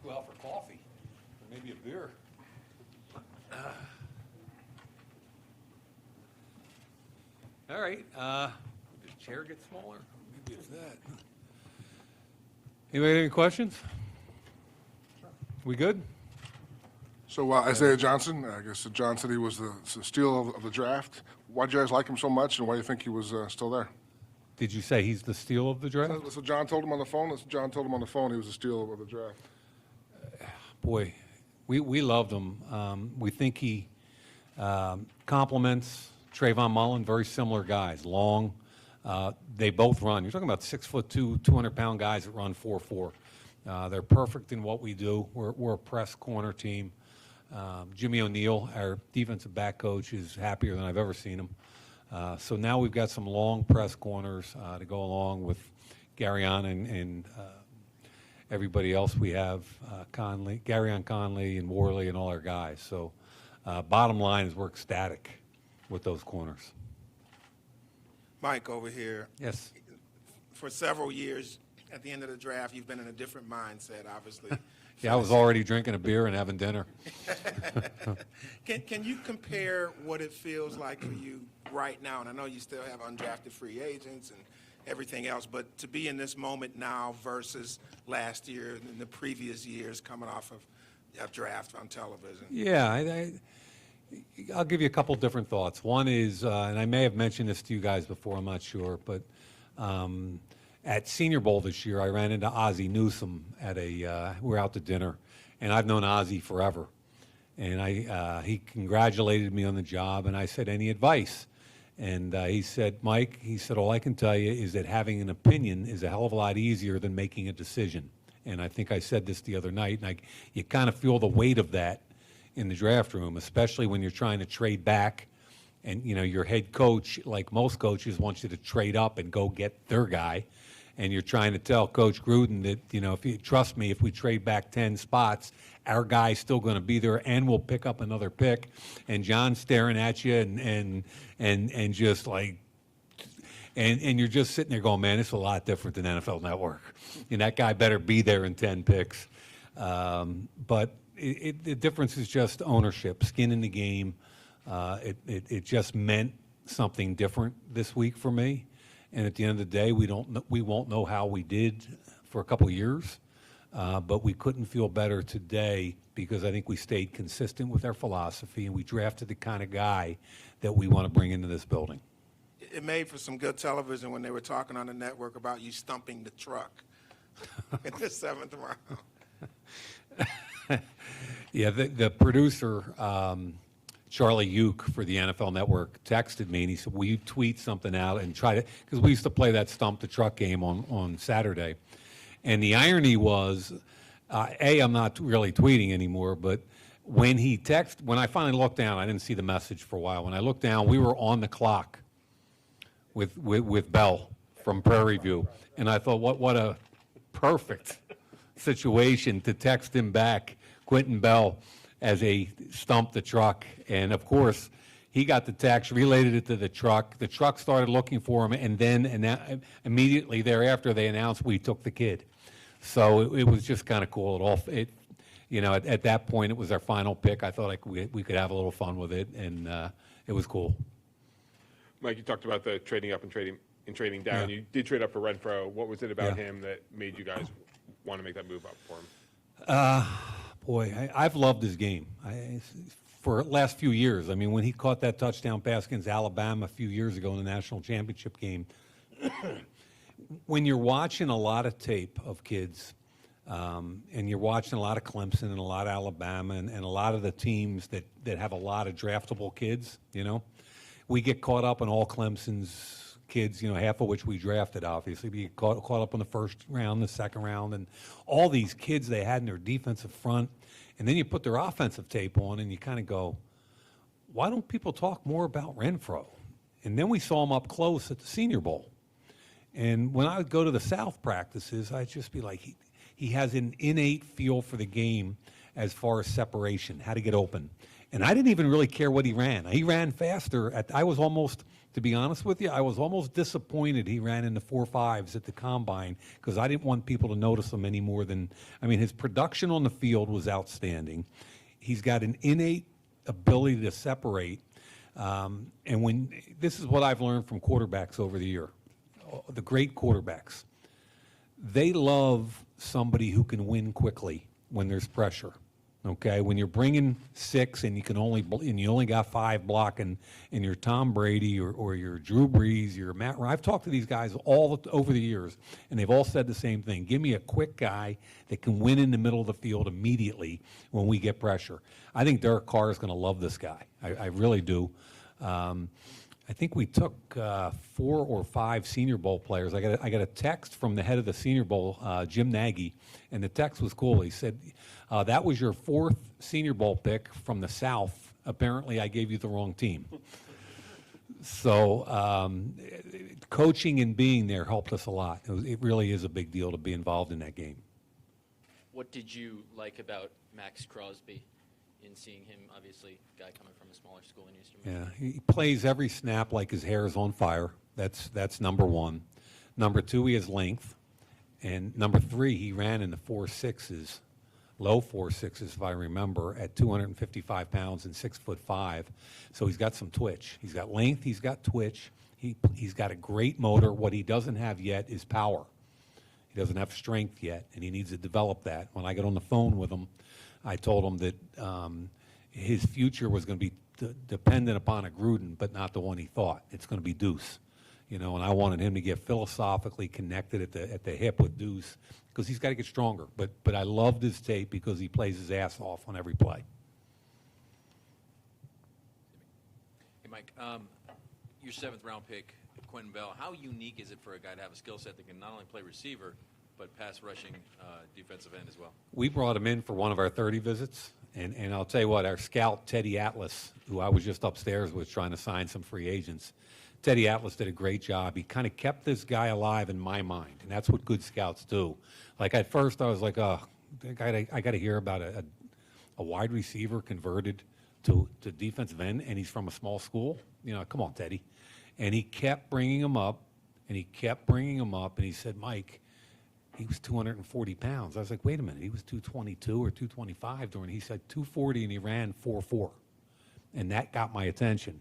go out for coffee or maybe a beer. All right. Did the chair get smaller? Maybe it's that. Anybody have any questions? We good? So Isaiah Johnson, I guess John said he was the steal of the draft. Why do you guys like him so much, and why do you think he was still there? Did you say he's the steal of the draft? So John told him on the phone. John told him on the phone he was the steal of the draft. Boy, we loved him. We think he complements Trayvon Mullen, very similar guys, long. They both run. You're talking about 6'2", 200-pound guys that run 4.4. They're perfect in what we do. We're a press corner team. Jimmy O'Neill, our defensive back coach, is happier than I've ever seen him. So now we've got some long press corners to go along with Garyon and everybody else we have, Garyon Conley and Worley and all our guys. So bottom line is we're ecstatic with those corners. Mike over here. Yes. For several years, at the end of the draft, you've been in a different mindset, obviously. Yeah, I was already drinking a beer and having dinner. Can you compare what it feels like for you right now? And I know you still have undrafted free agents and everything else, but to be in this moment now versus last year and the previous years coming off of a draft on television. Yeah, I'll give you a couple different thoughts. One is, and I may have mentioned this to you guys before, I'm not sure, but at Senior Bowl this year, I ran into Ozzie Newsome at we were out to dinner, and I've known Ozzie forever. And he congratulated me on the job, and I said, any advice? And he said, Mike, he said, all I can tell you is that having an opinion is a hell of a lot easier than making a decision. And I think I said this the other night, and you kind of feel the weight of that in the draft room, especially when you're trying to trade back. And, you know, your head coach, like most coaches, wants you to trade up and go get their guy. And you're trying to tell Coach Gruden that, you know, if you trust me, if we trade back 10 spots, our guy's still going to be there and we'll pick up another pick. And John's staring at you and just like, and you're just sitting there going, man, it's a lot different than NFL Network. And that guy better be there in 10 picks. But the difference is just ownership, skin in the game. It just meant something different this week for me. And at the end of the day, we won't know how we did for a couple of years, but we couldn't feel better today because I think we stayed consistent with our philosophy and we drafted the kind of guy that we want to bring into this building. It made for some good television when they were talking on the network about you stumping the truck in the 7th round. Yeah, the producer, Charlie Uke for the NFL Network, texted me and he said, will you tweet something out and try to, because we used to play that stump the truck game on Saturday. And the irony was, I'm not really tweeting anymore, but when I finally looked down, I didn't see the message for a while. When I looked down, we were on the clock with Bell from Prairie View. And I thought, what a perfect situation to text him back, Quentin Bell, as a stump the truck. And of course, he got the text, related it to the truck. The truck started looking for him, and then immediately thereafter, they announced we took the kid. So it was just kind of cool. At that point, it was our final pick. I thought we could have a little fun with it, and it was cool. Mike, you talked about the trading up and trading down. Yeah. You did trade up for Renfro. What was it about him that made you guys want to make that move up for him? Boy, I've loved his game for the last few years. I mean, when he caught that touchdown pass against Alabama a few years ago in the national championship game, when you're watching a lot of tape of kids, and you're watching a lot of Clemson and a lot of Alabama and a lot of the teams that have a lot of draftable kids, you know, we get caught up in all Clemson's kids, you know, half of which we drafted, obviously. We get caught up in the first round, the second round, and all these kids they had in their defensive front. And then you put their offensive tape on and you kind of go, why don't people talk more about Renfro? And then we saw him up close at the Senior Bowl. And when I would go to the South practices, I'd just be like, he has an innate feel for the game as far as separation, how to get open. And I didn't even really care what he ran. He ran faster. I was almost To be honest with you, I was almost disappointed he ran into 4.5s at the combine because I didn't want people to notice him any more than, I mean, his production on the field was outstanding. He's got an innate ability to separate. And when this is what I've learned from quarterbacks over the year, the great quarterbacks, they love somebody who can win quickly when there's pressure. Okay, when you're bringing 6 and you only got 5 blocking, and you're Tom Brady or you're Drew Brees, you're Matt Ryan. I've talked to these guys over the years, and they've all said the same thing. Give me a quick guy that can win in the middle of the field immediately when we get pressure. I think Derek Carr is going to love this guy. I really do. I think we took 4 or 5 Senior Bowl players. I got a text from the head of the Senior Bowl, Jim Nagy, and the text was cool. He said, that was your 4th Senior Bowl pick from the South. Apparently, I gave you the wrong team. So coaching and being there helped us a lot. It really is a big deal to be involved in that game. What did you like about Max Crosby in seeing him, obviously, guy coming from a smaller school in Eastern Michigan? Yeah, he plays every snap like his hair is on fire. That's number one. Number 2, he has length. And number 3, he ran in the 4.6s, low 4.6s if I remember, at 255 pounds and 6'5". So he's got some twitch. He's got length, he's got twitch. He's got a great motor. What he doesn't have yet is power. He doesn't have strength yet, and he needs to develop that. When I got on the phone with him, I told him that his future was going to be dependent upon a Gruden, but not the one he thought. It's going to be Deuce, and I wanted him to get philosophically connected at the hip with Deuce because he's got to get stronger. But I loved his tape because he plays his ass off on every play. Hey, Mike, your 7th round pick, Quentin Bell. How unique is it for a guy to have a skill set that can not only play receiver, but pass rushing defensive end as well? We brought him in for one of our 30 visits, and I'll tell you what, our scout, Teddy Atlas, who I was just upstairs with trying to sign some free agents, Teddy Atlas did a great job. He kind of kept this guy alive in my mind, and that's what good scouts do. Like at first I was like, oh, I got to hear about a wide receiver converted to defensive end, and he's from a small school. Come on, Teddy. And he kept bringing him up, and he said, Mike, he was 240 pounds. I was like, wait a minute, he was 222 or 225 he said 240 and he ran 4.4. And that got my attention.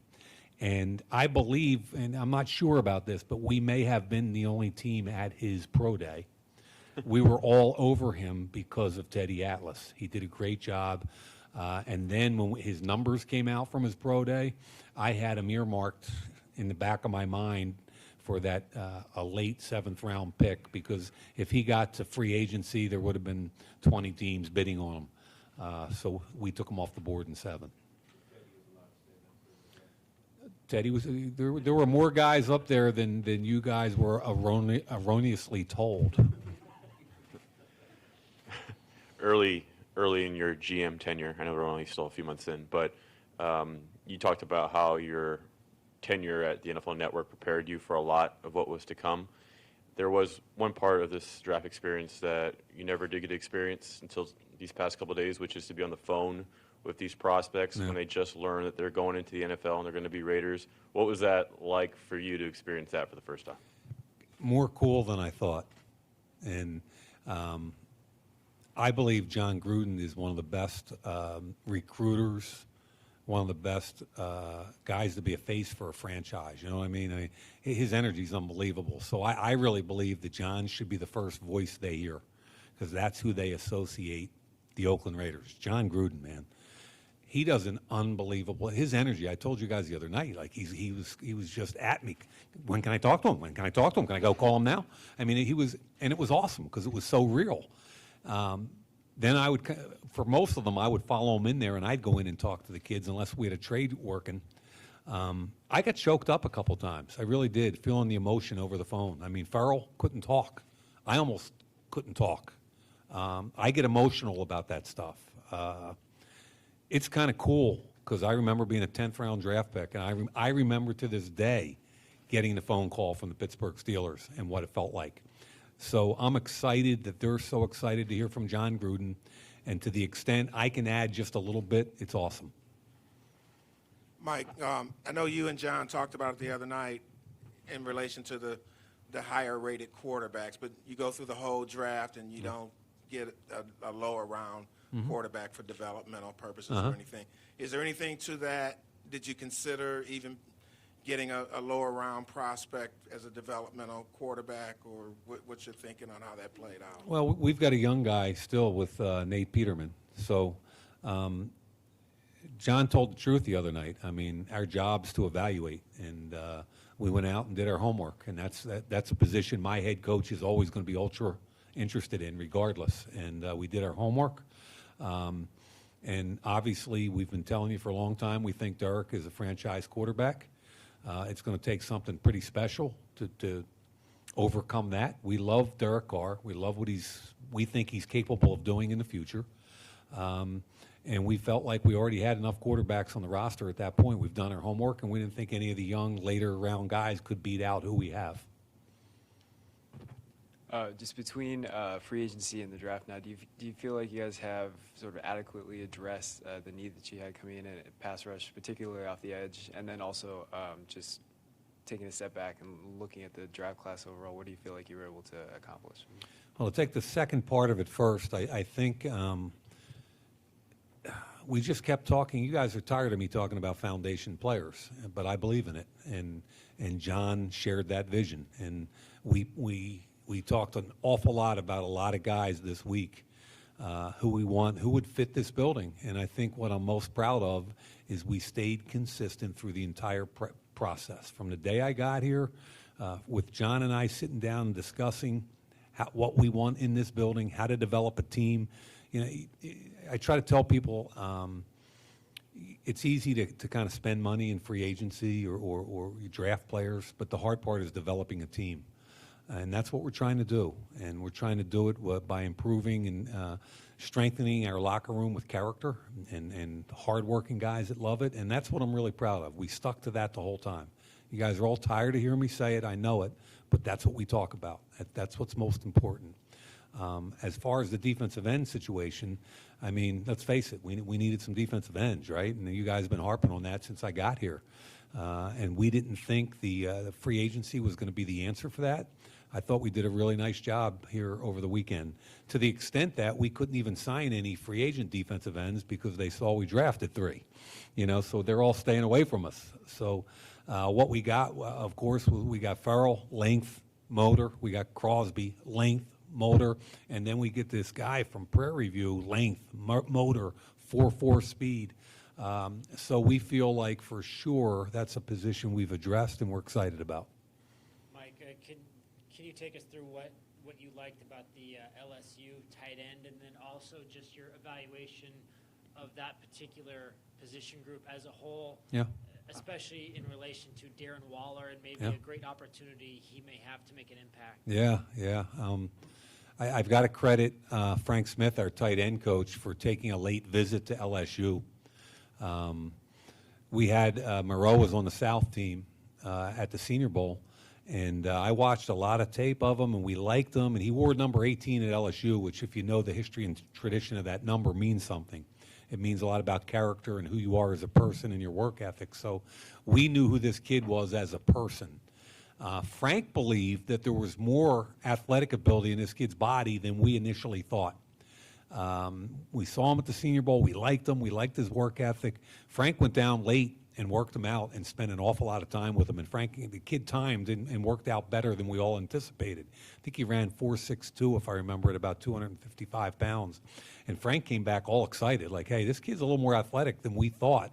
And I believe, and I'm not sure about this, but we may have been the only team at his pro day. We were all over him because of Teddy Atlas. He did a great job. And then when his numbers came out from his pro day, I had him earmarked in the back of my mind for that a late 7th round pick, because if he got to free agency, there would have been 20 teams bidding on him. So we took him off the board in 7. Teddy was there were more guys up there than you guys were erroneously told. Early in your GM tenure, I know we're only still a few months in, but you talked about how your tenure at the NFL Network prepared you for a lot of what was to come. There was one part of this draft experience that you never did get to experience until these past couple of days, which is to be on the phone with these prospects when they just learn that they're going into the NFL and they're going to be Raiders. What was that like for you to experience that for the first time? More cool than I thought. And I believe John Gruden is one of the best recruiters, one of the best guys to be a face for a franchise. You know what I mean? His energy is unbelievable. So I really believe that John should be the first voice they hear, because that's who they associate the Oakland Raiders. John Gruden, man. He does an unbelievable, his energy. I told you guys the other night, like he was just at me. When can I talk to him? When can I talk to him? Can I go call him now? I mean, and it was awesome because it was so real. Then I would, for most of them, I would follow them in there, and I'd go in and talk to the kids unless we had a trade working. I got choked up a couple times. I really did, feeling the emotion over the phone. I mean, Farrell couldn't talk. I almost couldn't talk. I get emotional about that stuff. It's kind of cool because I remember being a 10th round draft pick, and I remember to this day getting the phone call from the Pittsburgh Steelers and what it felt like. So I'm excited that they're so excited to hear from John Gruden, and to the extent I can add just a little bit, it's awesome. Mike, I know you and John talked about it the other night in relation to the higher-rated quarterbacks, but you go through the whole draft and you don't get a lower round quarterback for developmental purposes or anything. Is there anything to that? Did you consider even getting a lower round prospect as a developmental quarterback, or what's your thinking on how that played out? Well, we've got a young guy still with Nate Peterman. So John told the truth the other night. I mean, our job's to evaluate, and we went out and did our homework, and that's a position my head coach is always going to be ultra interested in regardless. And we did our homework. And obviously, we've been telling you for a long time, we think Derek is a franchise quarterback. It's going to take something pretty special to overcome that. We love Derek Carr. We love what we think he's capable of doing in the future. And we felt like we already had enough quarterbacks on the roster at that point. We've done our homework, and we didn't think any of the young, later round guys could beat out who we have. Just between free agency and the draft now, do you feel like you guys have sort of adequately addressed the need that you had coming in at pass rush, particularly off the edge, and then also just taking a step back and looking at the draft class overall, what do you feel like you were able to accomplish? Well, to take the second part of it first, I think we just kept talking. You guys are tired of me talking about foundation players, but I believe in it, and John shared that vision, and we talked an awful lot about a lot of guys this week who we want, who would fit this building. And I think what I'm most proud of is we stayed consistent through the entire process. From the day I got here, with John and I sitting down and discussing what we want in this building, how to develop a team. You know, I try to tell people it's easy to kind of spend money in free agency or draft players, but the hard part is developing a team. And that's what we're trying to do. And we're trying to do it by improving and strengthening our locker room with character and hardworking guys that love it. And that's what I'm really proud of. We stuck to that the whole time. You guys are all tired of hearing me say it. I know it. But that's what we talk about. That's what's most important. As far as the defensive end situation, I mean, let's face it. We needed some defensive ends, right? And you guys have been harping on that since I got here. And we didn't think the free agency was going to be the answer for that. I thought we did a really nice job here over the weekend, to the extent that we couldn't even sign any free agent defensive ends because they saw we drafted 3. You know, so they're all staying away from us. So what we got, of course, we got Farrell, length, motor. We got Crosby, length, motor. And then we get this guy from Prairie View, length, motor, 4.4 speed. So we feel like for sure that's a position we've addressed and we're excited about. Mike, can you take us through what you liked about the LSU tight end, and then also just your evaluation of that particular position group as a whole, Yeah. especially in relation to Darren Waller and maybe Yeah. a great opportunity he may have to make an impact? Yeah. I've got to credit Frank Smith, our tight end coach, for taking a late visit to LSU. We had Moreau was on the South team at the Senior Bowl, and I watched a lot of tape of him, and we liked him. And he wore number 18 at LSU, which, if you know the history and tradition of that number, means something. It means a lot about character and who you are as a person and your work ethic. So we knew who this kid was as a person. Frank believed that there was more athletic ability in this kid's body than we initially thought. We saw him at the Senior Bowl. We liked him. We liked his work ethic. Frank went down late and worked him out and spent an awful lot of time with him. And Frank, the kid timed and worked out better than we all anticipated. I think he ran 4.62, if I remember, at about 255 pounds. And Frank came back all excited, like, hey, this kid's a little more athletic than we thought.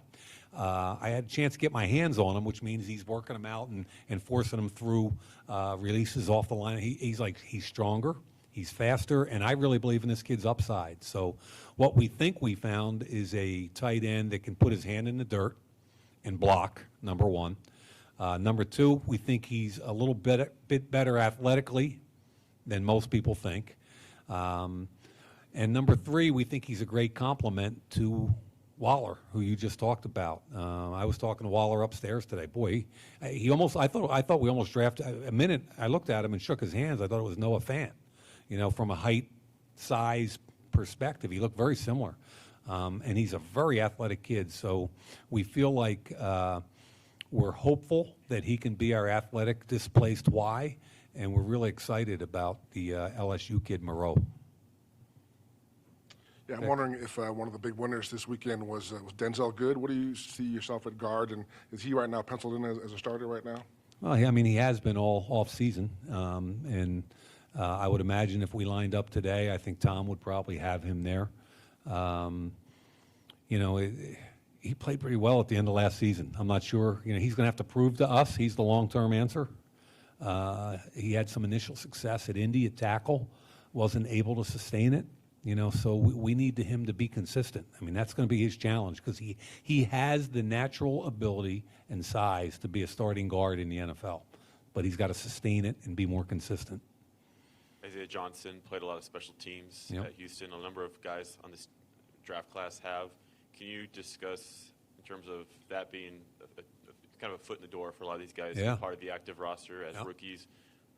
I had a chance to get my hands on him, which means he's working him out and forcing him through releases off the line. He's stronger. He's faster, and I really believe in this kid's upside. So what we think we found is a tight end that can put his hand in the dirt and block, number one. Number two, we think he's a little bit better athletically than most people think. And number three, we think he's a great complement to Waller, who you just talked about. I was talking to Waller upstairs today. Boy, he almost. I thought we almost drafted. A minute, I looked at him and shook his hands. I thought it was Noah Fant. You know, from a height, size perspective, he looked very similar. And he's a very athletic kid, so we feel like we're hopeful that he can be our athletic displaced Y, and we're really excited about the LSU kid, Moreau. Yeah, I'm wondering if one of the big winners this weekend was Denzel Good. What do you see yourself at guard, and is he right now penciled in as a starter right now? Well, I mean, he has been all off-season, and I would imagine if we lined up today, I think Tom would probably have him there. You know, he played pretty well at the end of last season. I'm not sure. You know, he's going to have to prove to us he's the long-term answer. He had some initial success at Indy at tackle, wasn't able to sustain it. You know, so we need him to be consistent. I mean, that's going to be his challenge because he has the natural ability and size to be a starting guard in the NFL, but he's got to sustain it and be more consistent. Isaiah Johnson played a lot of special teams Yep. at Houston. A number of guys on this draft class have. Can you discuss in terms of that being kind of a foot in the door for a lot of these guys who Yeah. are part of the active roster as Yep. rookies?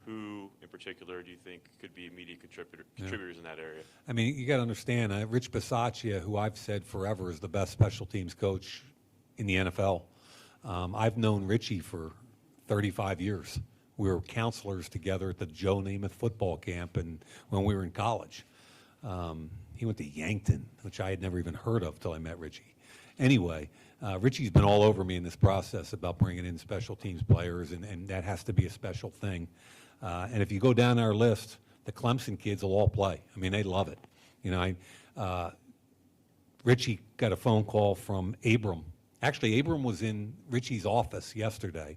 Who, in particular, do you think could be immediate contributors in that area? I mean, you got to understand, Rich Bisaccia, who I've said forever is the best special teams coach in the NFL. I've known Richie for 35 years. We were counselors together at the Joe Namath football camp and when we were in college. He went to Yankton, which I had never even heard of till I met Richie. Anyway, Richie's been all over me in this process about bringing in special teams players, and that has to be a special thing. And if you go down our list, the Clemson kids will all play. I mean, they love it. You know, Richie got a phone call from Abram. Actually, Abram was in Richie's office yesterday,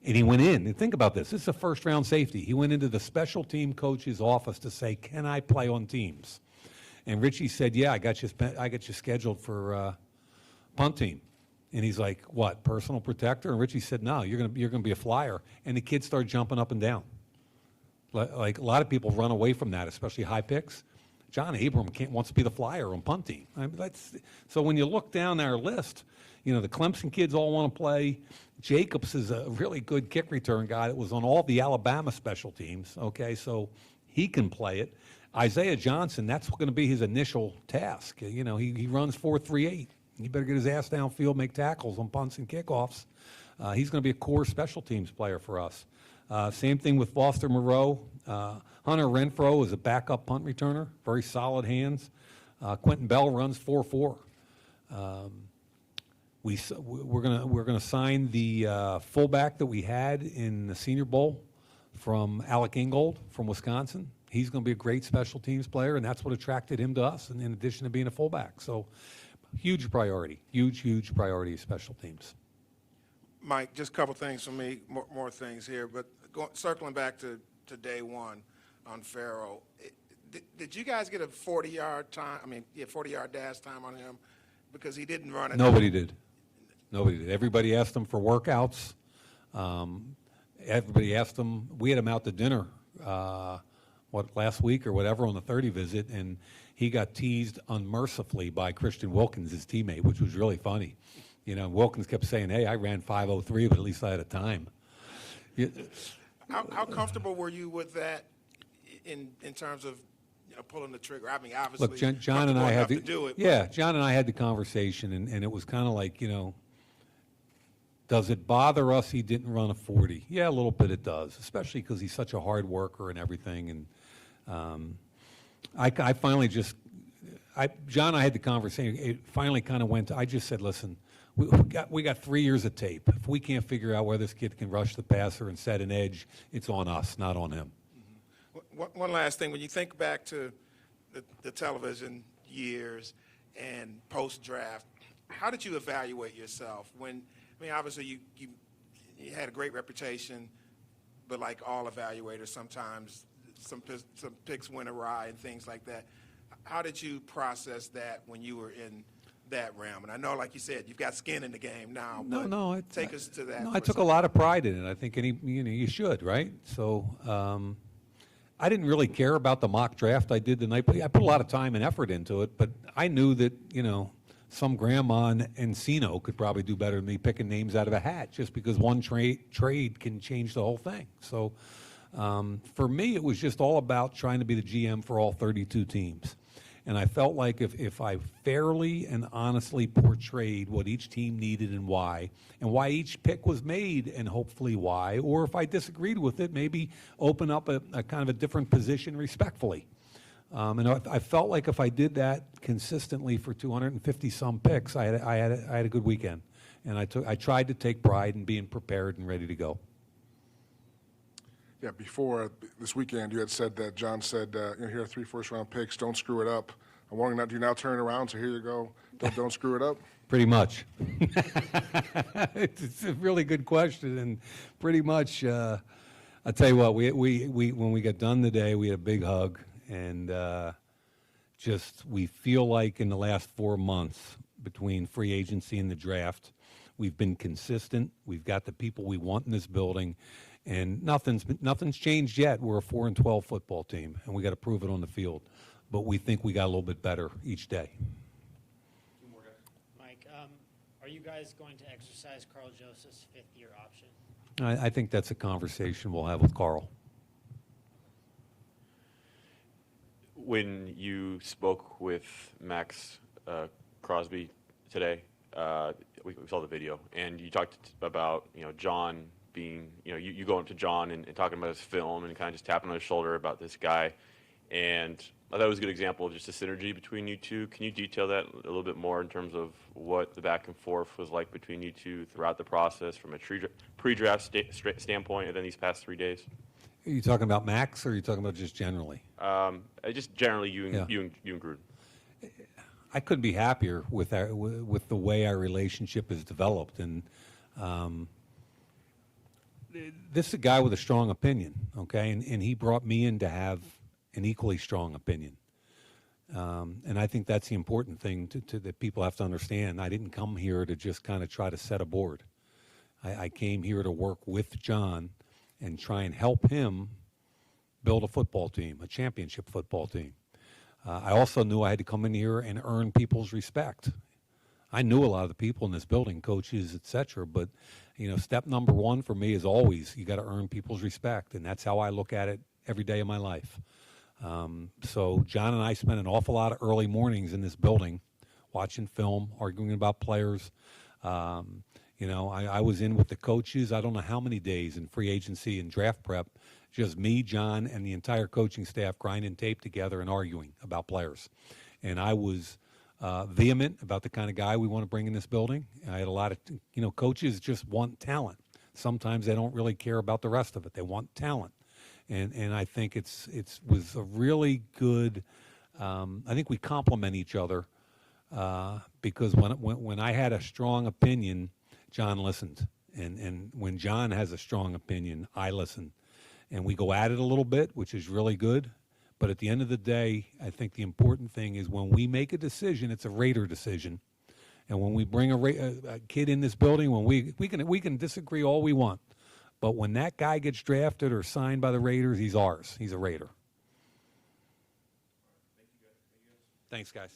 and he went in. And think about this. This is a first-round safety. He went into the special team coach's office to say, can I play on teams? And Richie said, yeah, I got you scheduled for punt team. And he's like, what, personal protector? And Richie said, no, you're gonna be a flyer. And the kids start jumping up and down. Like a lot of people run away from that, especially high picks. John Abram wants to be the flyer on punt team. I mean, so when you look down our list, you know, the Clemson kids all want to play. Jacobs is a really good kick return guy that was on all the Alabama special teams, okay, so he can play it. Isaiah Johnson, that's going to be his initial task. You know, he runs 4.38. He better get his ass downfield, make tackles on punts and kickoffs. He's going to be a core special teams player for us. Same thing with Foster Moreau. Hunter Renfro is a backup punt returner, very solid hands. Quentin Bell runs 4.4. We're gonna sign the fullback that we had in the Senior Bowl from Alec Ingold from Wisconsin. He's going to be a great special teams player, and that's what attracted him to us, in addition to being a fullback. So huge priority, huge priority of special teams. Mike, just a couple things for me, more things here, but circling back to day one on Farrell, did you guys get a 40-yard time? I mean, 40-yard dash time on him because he didn't run it. Nobody did. Everybody asked him for workouts. Everybody asked him. We had him out to dinner, last week or whatever on the 30 visit, and he got teased unmercifully by Christian Wilkins, his teammate, which was really funny. You know, Wilkins kept saying, hey, I ran 5.03, but at least I had a time. How comfortable were you with that in terms of pulling the trigger? I mean, obviously, look, John and I had to do it. John and I had the conversation, and it was kind of like, you know, does it bother us he didn't run a 40? Yeah, a little bit it does, especially because he's such a hard worker and everything. And I finally John and I had the conversation. It finally kind of went to, I just said, listen, we got 3 years of tape. If we can't figure out where this kid can rush the passer and set an edge, it's on us, not on him. Mm-hmm. One last thing, when you think back to the television years and post-draft, how did you evaluate yourself? Obviously you had a great reputation, but like all evaluators, sometimes some picks went awry and things like that. How did you process that when you were in that realm? And I know, like you said, you've got skin in the game now. Take us to that. No, I took a lot of pride in it. I think you should, right? So I didn't really care about the mock draft I did the night, but I put a lot of time and effort into it. But I knew that, you know, some grandma in Encino could probably do better than me picking names out of a hat, just because one trade can change the whole thing. So for me, it was just all about trying to be the GM for all 32 teams. And I felt like if I fairly and honestly portrayed what each team needed and why each pick was made and hopefully why, or if I disagreed with it, maybe open up a kind of a different position respectfully. And I felt like if I did that consistently for 250-some picks, I had a good weekend. And I tried to take pride in being prepared and ready to go. Yeah, before this weekend, you had said that John said, here are 3 first-round picks, don't screw it up. I'm wondering, do you now turn around, so here you go, don't screw it up? Pretty much. It's a really good question, and pretty much, I'll tell you what, we when we got done today, we had a big hug, and we feel like in the last 4 months between free agency and the draft, we've been consistent. We've got the people we want in this building. And nothing's changed yet. We're a 4-12 football team, and we got to prove it on the field. But we think we got a little bit better each day. Mike, are you guys going to exercise Carl Joseph's 5th-year option? I think that's a conversation we'll have with Carl. When you spoke with Max Crosby today, we saw the video, and you talked about John being you going up to John and talking about his film and kind of just tapping on his shoulder about this guy, and I thought it was a good example of just a synergy between you two. Can you detail that a little bit more in terms of what the back and forth was like between you two throughout the process from a pre-draft standpoint and then these past 3 days? Are you talking about Max, or are you talking about just generally? Just generally you and Gruden. I couldn't be happier with the way our relationship has developed, and this is a guy with a strong opinion, okay, and he brought me in to have an equally strong opinion, and I think that's the important thing that people have to understand. I didn't come here to just kind of try to set a board. I came here to work with John and try and help him build a football team, a championship football team. I also knew I had to come in here and earn people's respect. I knew a lot of the people in this building, coaches, et cetera, but step number 1 for me is always you got to earn people's respect, and that's how I look at it every day of my life. So John and I spent an awful lot of early mornings in this building watching film, arguing about players. I was in with the coaches, I don't know how many days in free agency and draft prep, just me, John, and the entire coaching staff grinding tape together and arguing about players. And I was vehement about the kind of guy we want to bring in this building. I had a lot of, coaches just want talent. Sometimes they don't really care about the rest of it. They want talent. And I think it was a really good, I think we complement each other because when I had a strong opinion, John listened. And when John has a strong opinion, I listen. And we go at it a little bit, which is really good. But at the end of the day, I think the important thing is when we make a decision, it's a Raider decision. And when we bring a kid in this building, when we can disagree all we want. But when that guy gets drafted or signed by the Raiders, he's ours. He's a Raider. Thanks, guys.